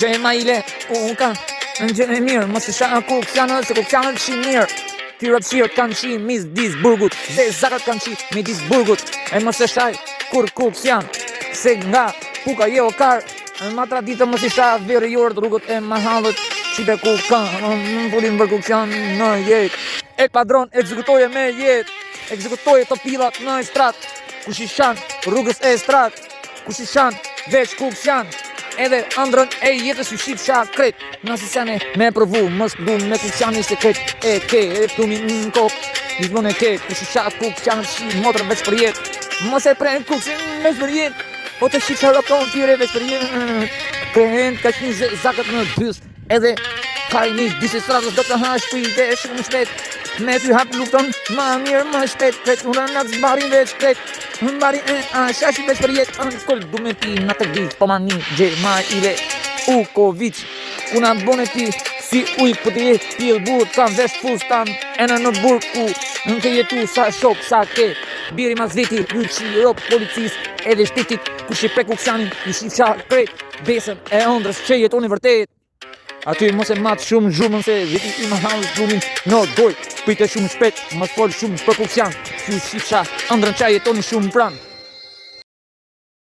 Gjema ile, unë kanë në gjene mirë, mos e shana kokësianë, se kokësianë të shimë mirë. Tyrat shirë kanë qi mis dis burgut, dhe zakat kanë qi me dis burgut. E mos e shaj kur kokësianë, se nga puka je o karë. Ma traditë mos i shaj veri jorët rrugët e mahallët, qipe ku kanë, në pulim për kokësianë në jetë. E padron, ekzekutoje me jetë, ekzekutoje të pilat në estratë, kush i shanë rrugës e estratë, kush i shanë veç kokësianë. Edhe andrën e jetës ju shqip qa kret. Nësi sene me provu, mës du me kokësianë se kret. E ke, e pëtumi në kokë, gjithmon e ke. Kush i qa kokësianë shqip motrë veç për jetë. Mës e prejnë kokësianë veç për jetë. O të shqip qa rokon fire veç për jetë. Prejnë ka që një zakët në dys. Edhe ka i një disë stratës do të hash për i dhe shumë shpet. Me ty hap lufton, ma mirë më shpet. Kret në rënat zbarin veç kret. Mbari e a shashi veç për jetë. Kërë du me pi në të gjithë. Po ma një gjema ile Ukovic. Kuna bone ti si uj për të jetë pjellë burë. Kanë vesh fustan e në burë ku në ke jetu sa shok sa ke. Biri ma zveti, ju që ropë policis edhe shtetit. Kush i pre kokësianin, ju shqip qa kret. Besën e ëndrës që jetoni vërtet. Aty mos e matë shumë zhumën se veti i më halës zhumin në doj. Pite shumë shpet, mos folë shumë për kokësian. Ju shqip qa ëndrën qa jetoni shumë pranë.